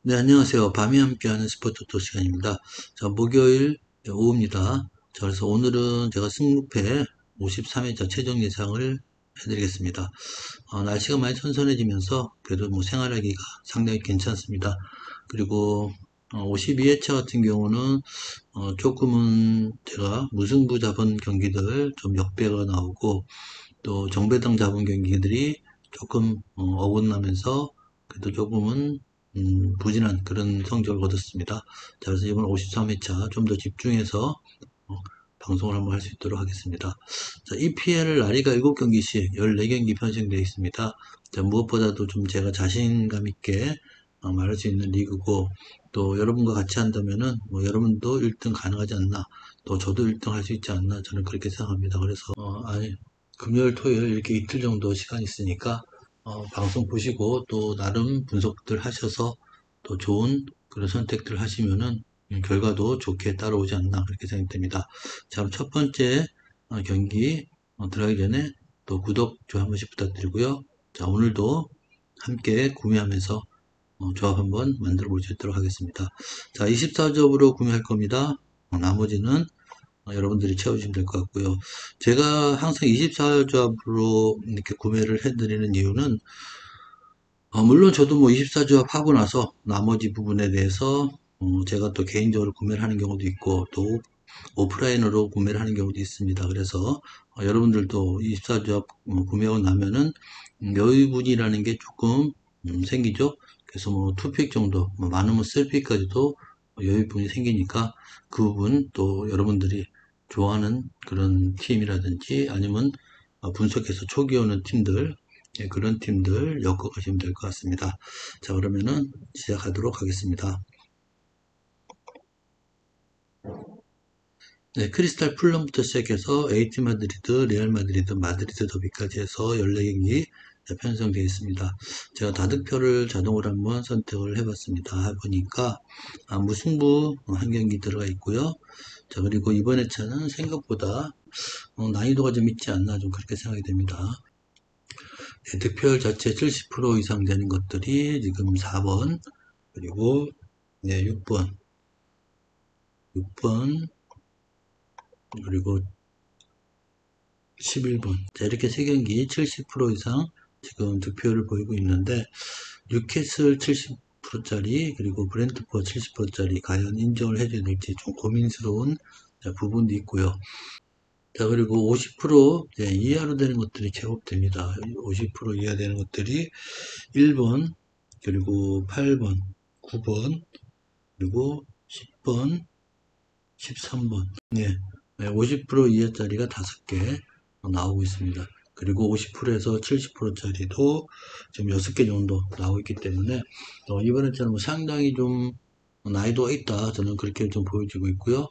네, 안녕하세요. 밤이 함께하는 스포츠 토 시간입니다. 자, 목요일 오후입니다. 자, 그래서 오늘은 제가 승무패 53회차 최종 예상을 해드리겠습니다. 날씨가 많이 선선해지면서 그래도 뭐 생활하기가 상당히 괜찮습니다. 그리고 52회차 같은 경우는 조금은 제가 무승부 잡은 경기들 좀 역배가 나오고 또 정배당 잡은 경기들이 조금 어긋나면서 그래도 조금은 부진한 그런 성적을 거뒀습니다. 자, 그래서 이번 53회차 좀 더 집중해서 어, 방송을 한번 할 수 있도록 하겠습니다. 자, EPL 라리가 7경기씩 14경기 편성되어 있습니다. 자, 무엇보다도 좀 제가 자신감 있게 말할 수 있는 리그고, 또 여러분과 같이 한다면은 뭐 여러분도 1등 가능하지 않나, 또 저도 1등 할 수 있지 않나, 저는 그렇게 생각합니다. 그래서 금요일 토요일 이렇게 이틀 정도 시간 있으니까 방송 보시고 또 나름 분석들 하셔서 또 좋은 그런 선택들 하시면은 결과도 좋게 따라오지 않나 그렇게 생각됩니다. 자, 그럼 첫 번째 경기 들어가기 전에 또 구독, 좋아요 한 번씩 부탁드리고요. 자, 오늘도 함께 구매하면서 조합 한번 만들어 볼 수 있도록 하겠습니다. 자, 24접으로 구매할 겁니다. 나머지는 여러분들이 채우시면 될 것 같고요. 제가 항상 24조합으로 이렇게 구매를 해드리는 이유는 물론 저도 뭐 24조합 하고 나서 나머지 부분에 대해서 제가 또 개인적으로 구매를 하는 경우도 있고 또 오프라인으로 구매를 하는 경우도 있습니다. 그래서 여러분들도 24조합 구매하고 나면은 여유분이라는 게 조금 생기죠. 그래서 뭐 투픽 정도, 뭐 많으면 셀픽까지도 여유분이 생기니까 그 부분 또 여러분들이 좋아하는 그런 팀이라든지 아니면 분석해서 초기 오는 팀들, 예, 그런 팀들 엮어가시면 될 것 같습니다. 자, 그러면은 시작하도록 하겠습니다. 네, 크리스탈 풀럼부터 시작해서 에이티 마드리드, 레알 마드리드, 마드리드 더비까지 해서 14경기 편성되어 있습니다. 제가 다득표를 자동으로 한번 선택을 해봤습니다. 해보니까 무승부 한 경기 들어가 있고요. 자, 그리고 이번 회차는 생각보다 난이도가 좀 있지 않나 좀 그렇게 생각이 됩니다. 네, 득표율 자체 70% 이상 되는 것들이 지금 4번, 그리고 네, 6번, 그리고 11번. 자, 이렇게 세 경기 70% 이상 지금 득표율을 보이고 있는데, 뉴캐슬 70%짜리, 그리고 브렌트포 70%짜리, 과연 인정을 해줘야 될지 좀 고민스러운 부분도 있고요. 자, 그리고 50% 이하로 되는 것들이 제곱됩니다. 50% 이하 되는 것들이 1번, 그리고 8번, 9번, 그리고 10번, 13번. 네, 50% 이하짜리가 5개 나오고 있습니다. 그리고 50%에서 70%짜리도 지금 6개 정도 나오고 있기 때문에 이번에처럼 상당히 좀 난이도가 있다. 저는 그렇게 좀 보여지고 있고요.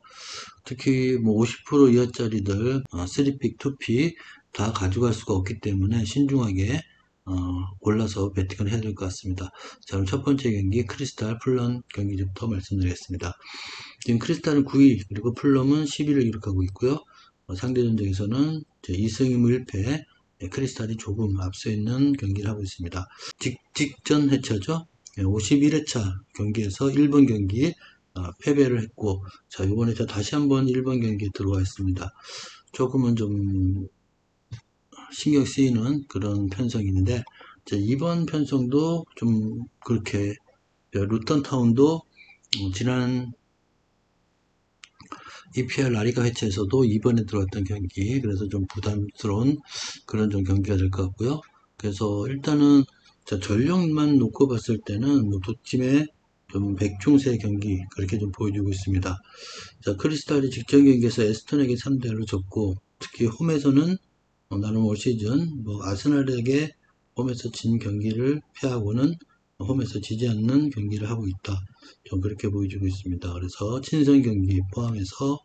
특히 뭐 50% 이하짜리들 3픽, 2픽 다 가져갈 수가 없기 때문에 신중하게 골라서 배팅을 해야 될 것 같습니다. 자, 그럼 첫 번째 경기 크리스탈 플럼 경기부터 말씀드리겠습니다. 지금 크리스탈은 9위, 그리고 플럼은 10위를 기록하고 있고요. 상대 전적에서는 2승 2무 1패, 크리스탈이 조금 앞서 있는 경기를 하고 있습니다. 직전 회차죠. 51회차 경기에서 1번 경기 패배를 했고, 자, 이번 회차 다시 한번 1번 경기에 들어와 있습니다. 조금은 좀 신경 쓰이는 그런 편성인데, 이번 편성도 좀 그렇게 루턴 타운도 지난 EPL 라리가 회차에서도 이번에 들어왔던 경기, 그래서 좀 부담스러운 그런 좀 경기가 될 것 같고요. 그래서 일단은 전력만 놓고 봤을 때는 뭐 두 팀의 좀 백중세 경기 그렇게 좀 보여주고 있습니다. 자, 크리스탈이 직전 경기에서 에스턴에게 3대1로 졌고, 특히 홈에서는 나름 올 시즌 뭐 아스날에게 홈에서 진 경기를 패하고는 홈에서 지지 않는 경기를 하고 있다. 좀 그렇게 보여주고 있습니다. 그래서 친선 경기 포함해서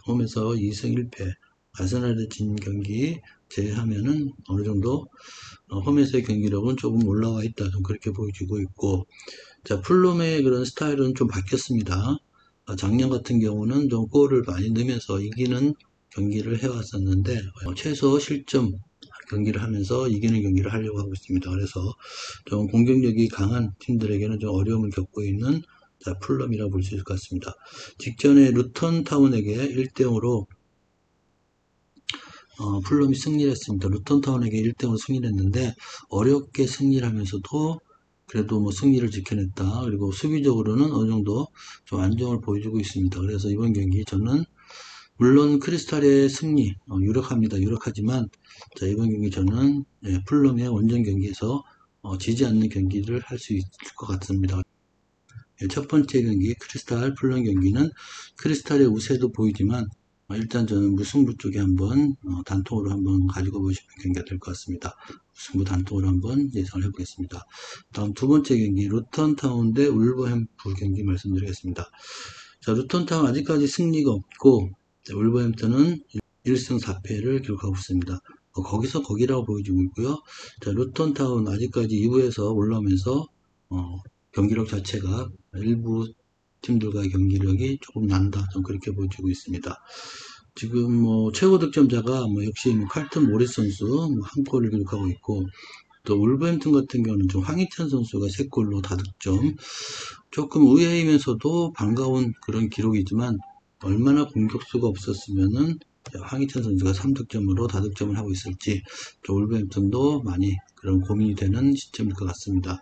홈에서 2승 1패, 아스날에 진 경기 제외하면은 어느 정도 홈에서의 경기력은 조금 올라와 있다. 좀 그렇게 보여주고 있고, 자, 풀롬의 그런 스타일은 좀 바뀌었습니다. 작년 같은 경우는 좀 골을 많이 넣으면서 이기는 경기를 해왔었는데, 최소 실점 경기를 하면서 이기는 경기를 하려고 하고 있습니다. 그래서 좀 공격력이 강한 팀들에게는 좀 어려움을 겪고 있는 풀럼이라고 볼 수 있을 것 같습니다. 직전에 루턴 타운에게 1대0으로 풀럼이 승리를 했습니다. 루턴 타운에게 1대0으로 승리를 했는데 어렵게 승리를 하면서도 그래도 뭐 승리를 지켜냈다. 그리고 수비적으로는 어느 정도 좀 안정을 보여주고 있습니다. 그래서 이번 경기 저는 물론 크리스탈의 승리 유력합니다. 유력하지만 자, 이번 경기 저는 풀럼의 원정 경기에서 지지 않는 경기를 할 수 있을 것 같습니다. 첫 번째 경기 크리스탈 풀럼 경기는 크리스탈의 우세도 보이지만 일단 저는 무승부 쪽에 한번 단통으로 한번 가지고 보고 싶은 경기가 될 것 같습니다. 무승부 단통으로 한번 예상을 해보겠습니다. 다음 두 번째 경기 루턴타운 대 울버햄프 경기 말씀드리겠습니다. 자, 루턴타운 아직까지 승리가 없고 울버햄튼은 1승 4패를 기록하고 있습니다. 거기서 거기라고 보여지고 있고요. 자, 루턴타운 아직까지 2부에서 올라오면서 경기력 자체가 일부 팀들과의 경기력이 조금 난다. 좀 그렇게 보여지고 있습니다. 지금 뭐 최고 득점자가 뭐 역시 뭐 칼튼 모리스 선수 한 골을 기록하고 있고 또 울버햄튼 같은 경우는 좀 황희찬 선수가 3골로 다득점. 조금 의외이면서도 반가운 그런 기록이지만 얼마나 공격수가 없었으면은 황희찬 선수가 3득점으로 다득점을 하고 있을지 울버햄튼도 많이 그런 고민이 되는 시점일 것 같습니다.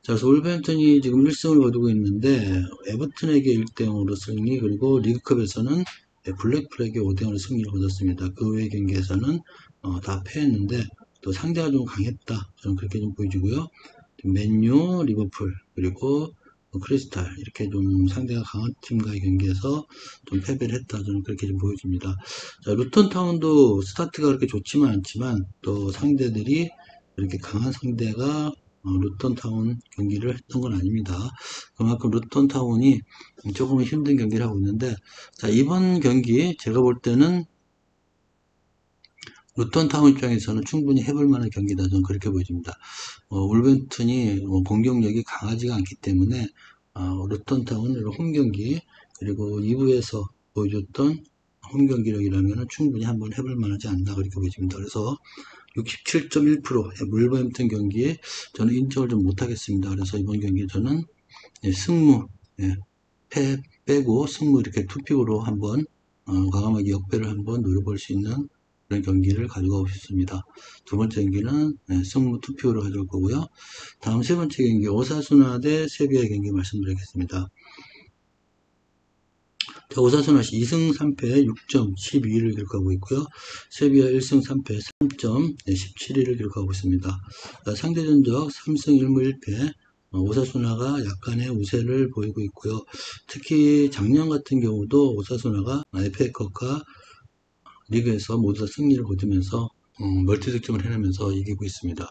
자, 그래서 울버햄튼이 지금 1승을 거두고 있는데 에버튼에게 1대0으로 승리 그리고 리그컵에서는 블랙풀에게 5대0으로 승리를 거뒀습니다. 그 외의 경기에서는 다 패했는데 또 상대가 좀 강했다. 저는 그렇게 좀 보여지고요. 맨유, 리버풀 그리고 크리스탈 이렇게 좀 상대가 강한 팀과의 경기에서 좀 패배를 했다. 저는 그렇게 좀 보여집니다. 자, 루턴타운도 스타트가 그렇게 좋지만 않지만 또 상대들이 이렇게 강한 상대가 루턴타운 경기를 했던 건 아닙니다. 그만큼 루턴타운이 조금 힘든 경기를 하고 있는데 자, 이번 경기 제가 볼 때는 루턴타운 입장에서는 충분히 해볼 만한 경기다. 저는 그렇게 보여집니다. 울버햄튼이 공격력이 강하지가 않기 때문에 루턴타운 홈 경기 그리고 2부에서 보여줬던 홈 경기력이라면 충분히 한번 해볼 만하지 않나 그렇게 보여집니다. 그래서 67.1% 울버햄튼 경기에 저는 인정을 좀 못하겠습니다. 그래서 이번 경기에 저는 승무 패 빼고 승무 이렇게 투픽으로 한번 과감하게 역배를 한번 노려볼 수 있는 그런 경기를 가져가고 싶습니다. 두 번째 경기는 승무 투표로 가져올 거고요. 다음 세 번째 경기 오사수나 대 세비야 경기 말씀드리겠습니다. 자, 오사수나 2승 3패 6점 12위를 기록하고 있고요. 세비야 1승 3패 3점 17위를 기록하고 있습니다. 상대 전적 3승 1무 1패 오사수나가 약간의 우세를 보이고 있고요. 특히 작년 같은 경우도 오사수나가 FA컵과 리그에서 모두 다 승리를 거두면서 멀티 득점을 해내면서 이기고 있습니다.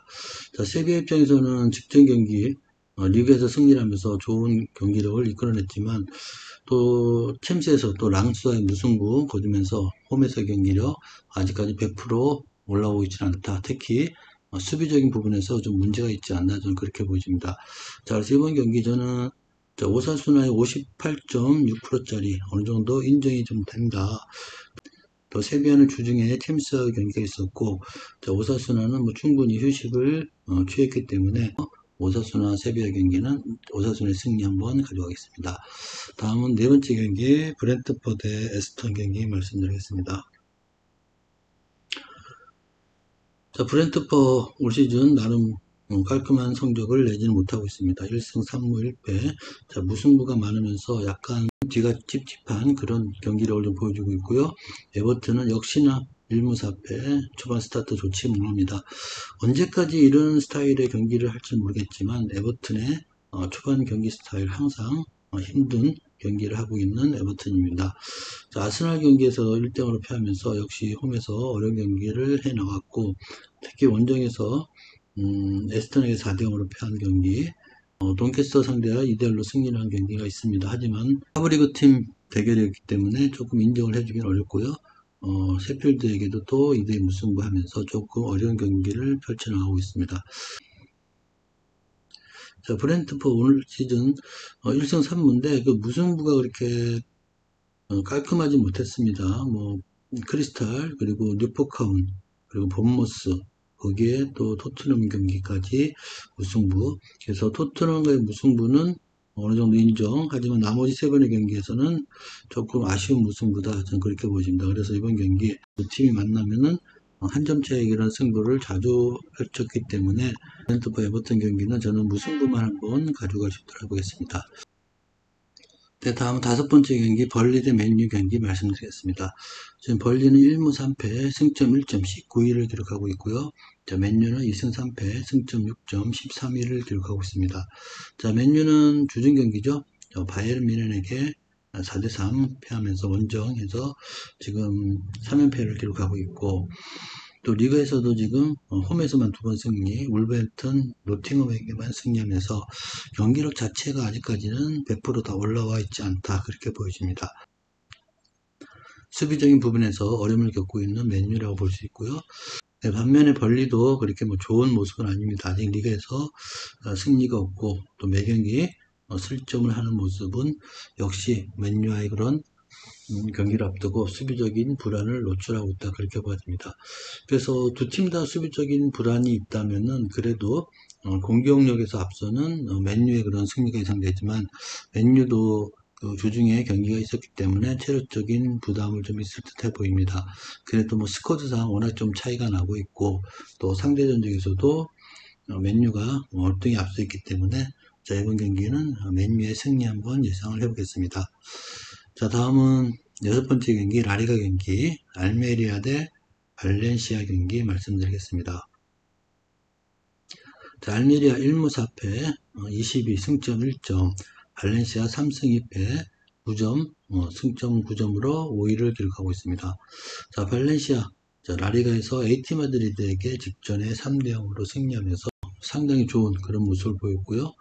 자, 세비야 입장에서는 직전 경기 리그에서 승리를 하면서 좋은 경기력을 이끌어냈지만 또 챔스에서 또 랑스와의 무승부 거두면서 홈에서 경기력 아직까지 100% 올라오고 있지 않다. 특히 수비적인 부분에서 좀 문제가 있지 않나 저는 그렇게 보여집니다. 자, 그래서 이번 경기 저는 오사수나의 58.6%짜리 어느 정도 인정이 좀 된다. 또 세비야는 주중에 챔스와 경기가 있었고 오사수나는 뭐 충분히 휴식을 취했기 때문에 오사수나 세비야 경기는 오사수나의 승리 한번 가져가겠습니다. 다음은 네 번째 경기 브렌트퍼드 에스턴 경기 말씀드리겠습니다. 자, 브렌트퍼 올 시즌 나름 깔끔한 성적을 내지는 못하고 있습니다. 1승 3무 1패. 자, 무승부가 많으면서 약간 뒤가 찝찝한 그런 경기력을 좀 보여주고 있고요. 에버튼은 역시나 1무 4패. 초반 스타트 좋지 못합니다. 언제까지 이런 스타일의 경기를 할지 모르겠지만 에버튼의 초반 경기 스타일 항상 힘든 경기를 하고 있는 에버튼입니다. 자, 아스날 경기에서 1대0으로 패하면서 역시 홈에서 어려운 경기를 해나갔고 특히 원정에서 에스턴에게 4대0으로 패한 경기 돈캐스터 상대와 2대1로 승리를 한 경기가 있습니다. 하지만 하브리그 팀 대결이었기 때문에 조금 인정을 해주긴 어렵고요. 세필드에게도 또 2대2 무승부하면서 조금 어려운 경기를 펼쳐나가고 있습니다. 자, 브렌트퍼 오늘 시즌 1승 3무인데 그 무승부가 그렇게 깔끔하지 못했습니다. 뭐 크리스탈 그리고 뉴포카운 그리고 본머스 거기에 또 토트넘 경기까지 무승부. 그래서 토트넘과의 무승부는 어느 정도 인정. 하지만 나머지 세 번의 경기에서는 조금 아쉬운 무승부다. 저는 그렇게 보십니다. 그래서 이번 경기 두 팀이 만나면은 한 점 차의 이런 승부를 자주 펼쳤기 때문에 브렌트와 에버턴 경기는 저는 무승부만 한번 가져갈 수 있도록 해보겠습니다. 네, 다음 다섯 번째 경기 벌리 대 맨유 경기 말씀드리겠습니다. 지금 벌리는 1무 3패 승점 1점 19위를 기록하고 있고요. 자, 맨유는 2승 3패 승점 6점 13위를 기록하고 있습니다. 자, 맨유는 주중 경기죠. 바이에른 뮌헨에게 4대3 패하면서 원정에서 지금 3연패를 기록하고 있고, 또 리그에서도 지금 홈에서만 2번 승리, 울버햄튼, 노팅엄에게만 승리하면서 경기력 자체가 아직까지는 100% 다 올라와 있지 않다, 그렇게 보여집니다. 수비적인 부분에서 어려움을 겪고 있는 맨유라고 볼 수 있고요. 네, 반면에 벌리도 그렇게 뭐 좋은 모습은 아닙니다. 아직 리그에서 승리가 없고 또 매경기 실점을 하는 모습은 역시 맨유와의 그런 경기를 앞두고 수비적인 불안을 노출하고 있다, 그렇게 보여집니다. 그래서 두 팀 다 수비적인 불안이 있다면은 그래도 공격력에서 앞서는 맨유의 그런 승리가 예상되지만 맨유도 그 주중에 경기가 있었기 때문에 체력적인 부담을 좀 있을 듯해 보입니다. 그래도 뭐 스쿼드상 워낙 좀 차이가 나고 있고 또 상대 전적에서도 맨유가 월등히 앞서 있기 때문에 자, 이번 경기는 맨유의 승리 한번 예상을 해보겠습니다. 자, 다음은 여섯 번째 경기 라리가 경기 알메리아 대 발렌시아 경기 말씀드리겠습니다. 자, 알메리아 1무 4패 22 승점 1점, 발렌시아 3승 2패 9점 승점 9점으로 5위를 기록하고 있습니다. 자, 발렌시아 자, 라리가에서 AT 마드리드에게 직전에 3대 0으로 승리하면서 상당히 좋은 그런 모습을 보였고요.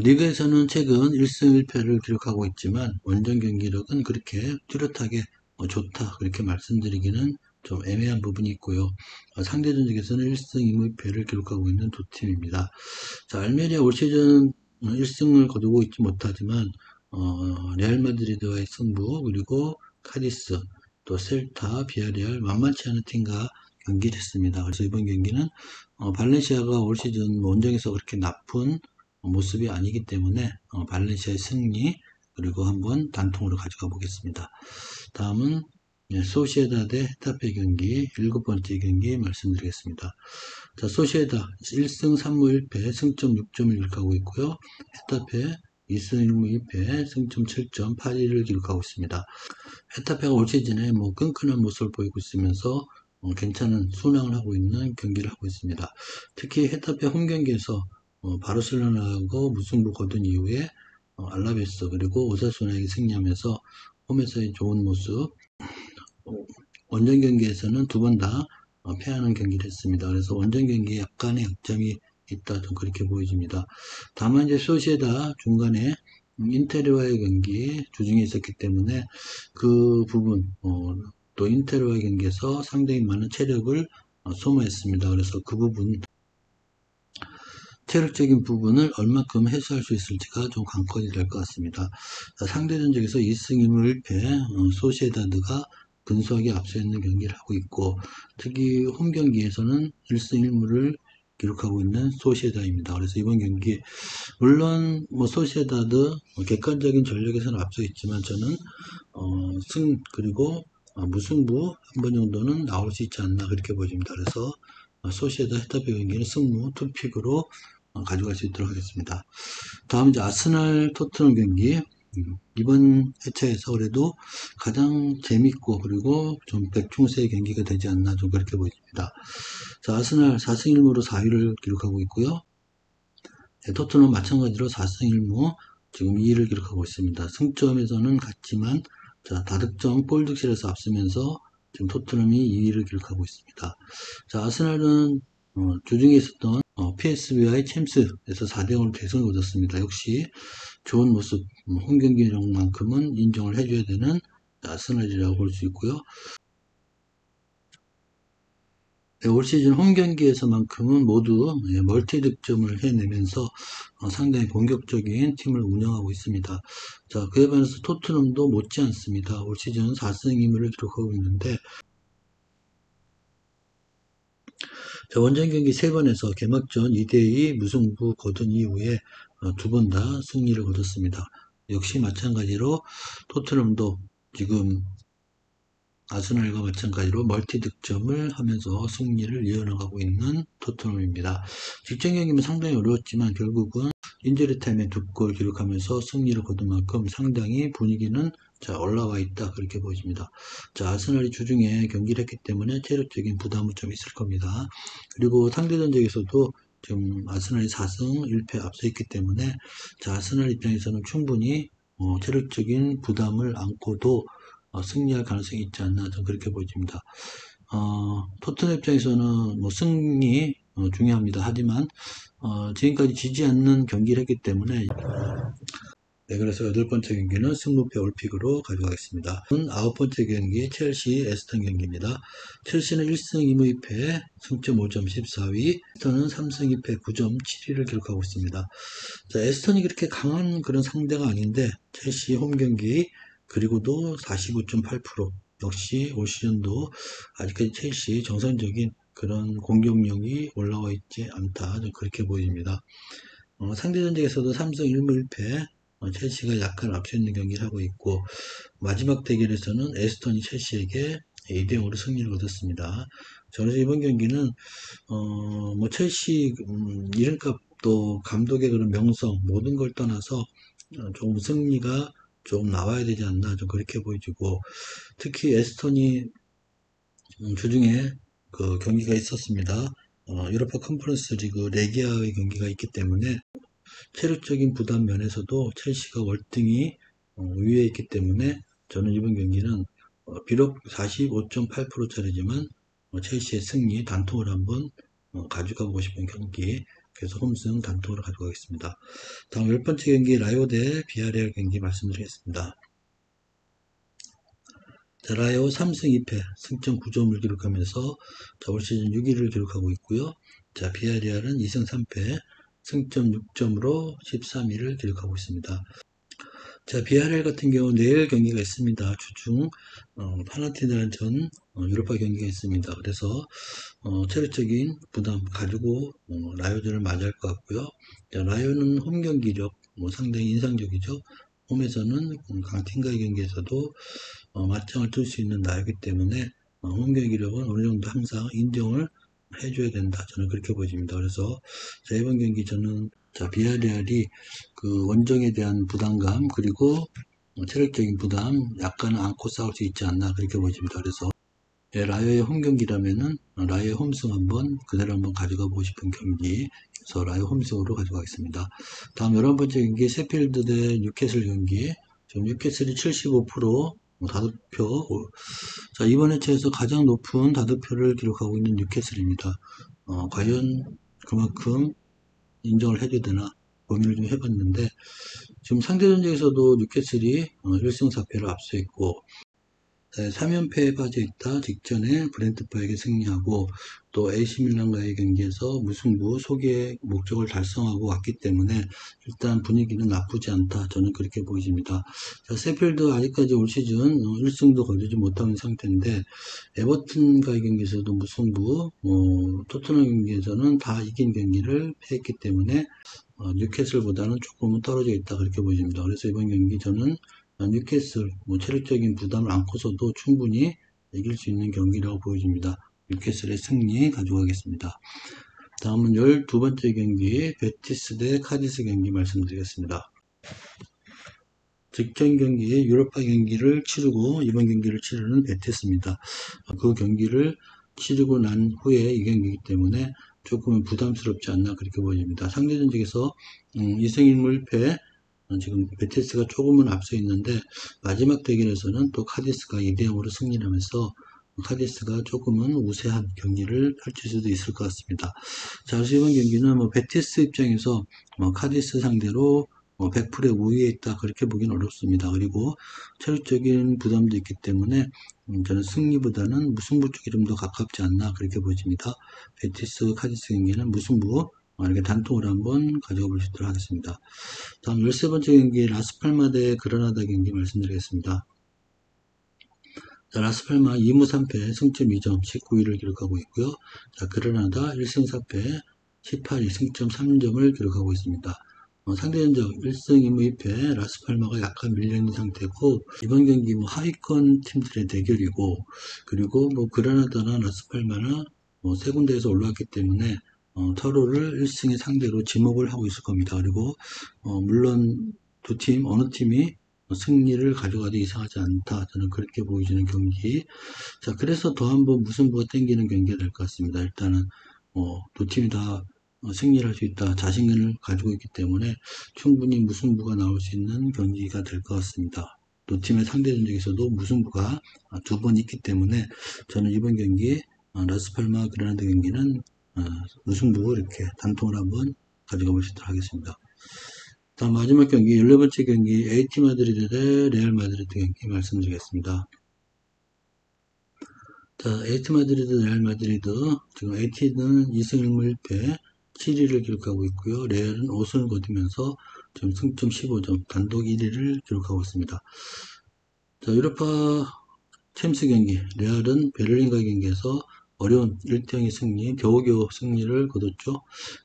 리그에서는 최근 1승 1패를 기록하고 있지만 원정 경기력은 그렇게 뚜렷하게 좋다, 그렇게 말씀드리기는 좀 애매한 부분이 있고요. 상대 전적에서는 1승 2무패를 기록하고 있는 두 팀입니다. 자, 알메리아 올 시즌 1승을 거두고 있지 못하지만 레알 마드리드와의 승부, 그리고 카디스, 또 셀타, 비아리알 만만치 않은 팀과 경기를 했습니다. 그래서 이번 경기는 발렌시아가 올 시즌 원정에서 그렇게 나쁜 모습이 아니기 때문에 발렌시아의 승리, 그리고 한번 단통으로 가져가 보겠습니다. 다음은 소시에다 대 헤타페 경기 일곱 번째 경기 말씀드리겠습니다. 자, 소시에다 1승 3무 1패 승점 6점을 기록하고 있고요. 헤타페 2승 1무 2패 승점 7점 8위를 기록하고 있습니다. 헤타페가 올 시즌에 뭐 끈끈한 모습을 보이고 있으면서 괜찮은 순항을 하고 있는 경기를 하고 있습니다. 특히 헤타페 홈 경기에서 바르셀로나하고 무승부 거둔 이후에 알라베스 그리고 오사수나에게 승리하면서 홈에서의 좋은 모습, 원정 경기에서는 두 번 다 패하는 경기를 했습니다. 그래서 원정 경기에 약간의 약점이 있다, 좀 그렇게 보여집니다. 다만 이제 소시에다 중간에 인테리어와의 경기 주중에 있었기 때문에 그 부분 또 인테리어와의 경기에서 상당히 많은 체력을 소모했습니다. 그래서 그 부분 체력적인 부분을 얼마큼 해소할 수 있을지가 좀 관건이 될 것 같습니다. 상대 전적에서 2승 2무 1패 소시에다드가 근소하게 앞서 있는 경기를 하고 있고, 특히 홈 경기에서는 1승 1무를 기록하고 있는 소시에다입니다. 그래서 이번 경기 물론 뭐 소시에다드 객관적인 전력에서는 앞서 있지만 저는 그리고 무승부 한 번 정도는 나올 수 있지 않나, 그렇게 보여집니다. 그래서 소시에다 헤타페 경기는 승무 투픽으로 가져갈 수 있도록 하겠습니다. 다음 이제 아스날 토트넘 경기 이번 회차에서 그래도 가장 재밌고 그리고 좀 백중세의 경기가 되지 않나, 좀 그렇게 보입니다. 자, 아스날 4승 1무로 4위를 기록하고 있고요. 네, 토트넘 마찬가지로 4승 1무 지금 2위를 기록하고 있습니다. 승점에서는 같지만 자, 다득점 골득실에서 앞서면서 지금 토트넘이 2위를 기록하고 있습니다. 자, 아스날은 주중에 있었던 PSV와의 챔스에서 4대0으로 대승을 거뒀습니다. 역시 좋은 모습, 홈 경기력만큼은 인정을 해줘야 되는 아스날이라고 볼 수 있고요. 네, 올 시즌 홈 경기에서만큼은 모두 멀티 득점을 해내면서 상당히 공격적인 팀을 운영하고 있습니다. 자, 그에 반해서 토트넘도 못지 않습니다. 올 시즌 4승 2무를 기록하고 있는데 자, 원정 경기 3번에서 개막전 2대2 무승부 거둔 이후에 2번 다 승리를 거뒀습니다. 역시 마찬가지로 토트넘도 지금 아스날과 마찬가지로 멀티 득점을 하면서 승리를 이어나가고 있는 토트넘입니다. 직전 경기는 상당히 어려웠지만 결국은 인저리 타임에 2골 기록하면서 승리를 거둔 만큼 상당히 분위기는 자 올라와 있다 그렇게 보입니다. 자, 아스날이 주중에 경기를 했기 때문에 체력적인 부담은 좀 있을 겁니다. 그리고 상대 전적에서도 지금 아스날이 4승 1패 앞서 있기 때문에 자, 아스날 입장에서는 충분히 체력적인 부담을 안고도 승리할 가능성이 있지 않나 저는 그렇게 보여집니다. 토트넘 입장에서는 뭐 승리 중요합니다. 하지만 지금까지 지지 않는 경기를 했기 때문에 네, 그래서 8번째 경기는 승부패 올픽으로 가져가겠습니다. 9번째 경기 첼시 에스턴 경기입니다. 첼시는 1승 2무이패 승점 5점 14위, 에스턴은 3승 2패 9점 7위를 기록하고 있습니다. 자, 에스턴이 그렇게 강한 그런 상대가 아닌데 첼시 홈 경기 그리고도 49.8% 역시 올 시즌도 아직까지 첼시 정상적인 그런 공격력이 올라와 있지 않다 그렇게 보입니다. 상대 전적에서도 3승 1무 1패 첼시가 약간 앞서 있는 경기를 하고 있고 마지막 대결에서는 에스턴이 첼시에게 2대0으로 승리를 거뒀습니다. 그래서 이번 경기는 뭐 첼시 이름값도 감독의 그런 명성 모든 걸 떠나서 조금 승리가 좀 나와야 되지 않나 좀 그렇게 보여지고 특히 에스턴이 주중에 그 경기가 있었습니다. 유로파 컨퍼런스 리그 레기아의 경기가 있기 때문에 체력적인 부담 면에서도 첼시가 월등히 위에 있기 때문에 저는 이번 경기는 비록 45.8%짜리지만 첼시의 승리 단통을 한번 가져가고 싶은 경기 그래서 홈승 단통으로 가져가겠습니다. 다음 10번째 경기 라요 대 비아레알 경기 말씀드리겠습니다. 자, 라요 3승 2패 승점 9점을 기록하면서 올 시즌 6위를 기록하고 있고요. 자, 비아레알은 2승 3패 승점 6점으로 13위를 기록하고 있습니다. 자, 비아레알 같은 경우 내일 경기가 있습니다. 주중 파나티나전 유로파 경기가 있습니다. 그래서 체력적인 부담 가지고 라요전을 맞이할 것 같고요. 자, 라요는 홈 경기력 상당히 인상적이죠. 홈에서는 강팀과의 경기에서도 맞짱을 뜰 수 있는 나이기 때문에 홈 경기력은 어느 정도 항상 인정을 해줘야 된다. 저는 그렇게 보여집니다. 그래서 자, 이번 경기 저는 자, 비아레알이 그 원정에 대한 부담감 그리고 체력적인 부담 약간은 안고 싸울 수 있지 않나 그렇게 보여집니다. 그래서 예, 라요의 홈 경기라면은 라요의 홈승 한번 그대로 한번 가져가 보고 싶은 경기 그래서 라요 홈승으로 가져가겠습니다. 다음 11번째 경기 세필드 대 뉴캐슬 경기 지금 뉴캐슬이 75% 다득표 자, 이번 회차에서 가장 높은 다득표를 기록하고 있는 뉴캐슬입니다. 과연 그만큼 인정을 해줘야 되나 고민을 좀 해봤는데 지금 상대 전적에서도 뉴캐슬이 1승 4패를 앞서 있고 3연패에 빠져있다 직전에 브렌트파에게 승리하고 또 AC밀란과의 경기에서 무승부 소기의 목적을 달성하고 왔기 때문에 일단 분위기는 나쁘지 않다 저는 그렇게 보여집니다. 자, 세필드 아직까지 올 시즌 1승도 거두지 못하는 상태인데 에버튼과의 경기에서도 무승부 토트넘 경기에서는 다 이긴 경기를 패했기 때문에 뉴캐슬보다는 조금은 떨어져 있다 그렇게 보여집니다. 그래서 이번 경기 저는 뉴캐슬 체력적인 부담을 안고서도 충분히 이길 수 있는 경기라고 보여집니다. 뉴캐슬의 승리 가져가겠습니다. 다음은 12번째 경기 베티스 대 카디스 경기 말씀드리겠습니다. 직전 경기 유로파 경기를 치르고 이번 경기를 치르는 베티스입니다. 그 경기를 치르고 난 후에 이 경기이기 때문에 조금은 부담스럽지 않나 그렇게 보입니다. 상대 전적에서 2승 1무 1패 지금 베티스가 조금은 앞서 있는데 마지막 대결에서는 또 카디스가 2대0으로 승리를 하면서 카디스가 조금은 우세한 경기를 펼칠 수도 있을 것 같습니다. 자, 그래서 이번 경기는 베티스 입장에서 카디스 상대로 100%의 우위에 있다 그렇게 보기는 어렵습니다. 그리고 체력적인 부담도 있기 때문에 저는 승리보다는 무승부 쪽이 좀 더 가깝지 않나 그렇게 보여집니다. 베티스 카디스 경기는 무승부 이렇게 단통으로 한번 가져가 보시도록 하겠습니다. 다음 13번째 경기 라스팔마 대 그라나다 경기 말씀드리겠습니다. 자, 라스팔마 2무 3패 승점 2점 19위를 기록하고 있고요. 자, 그라나다 1승 4패 18위 승점 3점을 기록하고 있습니다. 상대 전적 1승 2무 2패 라스팔마가 약간 밀려있는 상태고, 이번 경기 뭐 하위권 팀들의 대결이고, 그리고 뭐 그라나다나 라스팔마나 뭐 세 군데에서 올라왔기 때문에 서로를 1승의 상대로 지목을 하고 있을 겁니다. 그리고 물론 두 팀 어느 팀이 승리를 가져가도 이상하지 않다. 저는 그렇게 보여지는 경기. 자, 그래서 더 한번 무승부가 땡기는 경기가 될 것 같습니다. 일단은 두 팀이 다 승리를 할 수 있다. 자신감을 가지고 있기 때문에 충분히 무승부가 나올 수 있는 경기가 될 것 같습니다. 두 팀의 상대 전적에서도 무승부가 두 번 있기 때문에 저는 이번 경기 라스팔마 그라나다 경기는 무승부 이렇게 단통을 한번 가져가 보시도록 하겠습니다. 다음 마지막 경기 14번째 경기 AT 마드리드 대 레알 마드리드 경기 말씀드리겠습니다. 자, AT 마드리드 레알 마드리드 지금 AT는 2승 1무 1패 7위를 기록하고 있고요. 레알은 5승을 거두면서 지금 승점 15점 단독 1위를 기록하고 있습니다. 자, 유로파 챔스 경기 레알은 베를린과 경기에서 어려운 1대0의 승리, 겨우겨우 승리를 거뒀죠.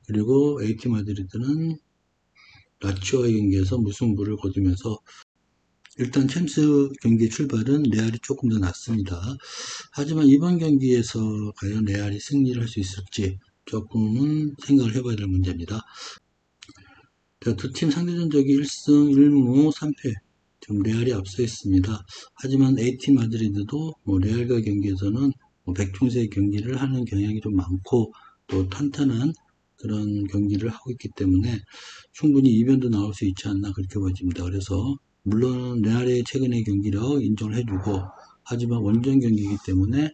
그리고 AT 마드리드는 라치오와의 경기에서 무승부를 거두면서 일단 챔스 경기 출발은 레알이 조금 더 낫습니다. 하지만 이번 경기에서 과연 레알이 승리를 할 수 있을지 조금은 생각을 해봐야 될 문제입니다. 두 팀 상대 전적이 1승 1무 3패 지금 레알이 앞서 있습니다. 하지만 AT 마드리드도 레알과 경기에서는 백중세 경기를 하는 경향이 좀 많고 또 탄탄한 그런 경기를 하고 있기 때문에 충분히 이변도 나올 수 있지 않나 그렇게 보여집니다. 그래서 물론 레알의 최근의 경기력 인정을 해주고 하지만 원정 경기이기 때문에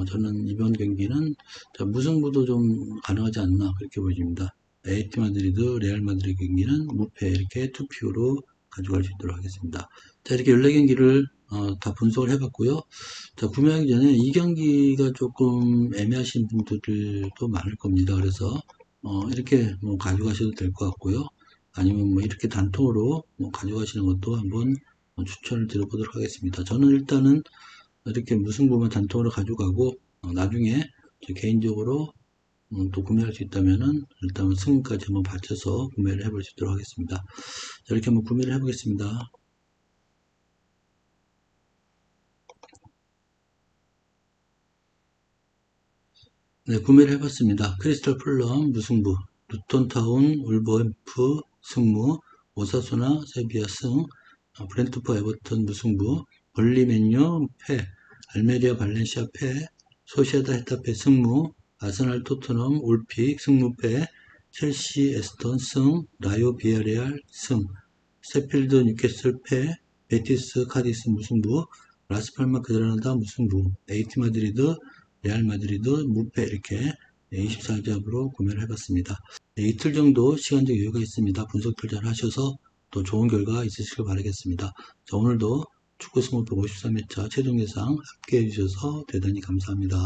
저는 이번 경기는 무승부도 좀 가능하지 않나 그렇게 보여집니다. AT 마드리드, 레알 마드리드 경기는 무패 이렇게 투표로 가져갈 수 있도록 하겠습니다. 자, 이렇게 14경기를 다 분석을 해봤고요. 자, 구매하기 전에 이 경기가 조금 애매하신 분들도 많을 겁니다. 그래서 이렇게 가져가셔도 될 것 같고요. 아니면 이렇게 단통으로 가져가시는 것도 한번 추천을 드려보도록 하겠습니다. 저는 일단은 이렇게 무승부만 단통으로 가져가고 나중에 개인적으로 또 구매할 수 있다면은 일단 승인까지 한번 받쳐서 구매를 해볼 수 있도록 하겠습니다. 자, 이렇게 한번 구매를 해보겠습니다. 네, 구매를 해봤습니다. 크리스탈 풀럼 무승부, 루톤타운 울버햄프 승무, 오사수나 세비야 승, 브렌트포 에버턴 무승부, 벌리 맨유 패, 알메리아 발렌시아 패, 소시에다 헤타페 승무, 아스날 토트넘 올픽 승무패, 첼시 에스턴 승, 라요 비아레알 승, 세필드 뉴캐슬 패, 베티스 카디스 무승부, 라스팔마 그라나다 무승부, 에이티 마드리드 레알 마드리드 무패 이렇게 24잡으로 구매를 해봤습니다. 이틀 정도 시간적 여유가 있습니다. 분석들 잘 하셔서 또 좋은 결과 있으시길 바라겠습니다. 자, 오늘도 축구 승부패 53회차 최종 예상 함께 해주셔서 대단히 감사합니다.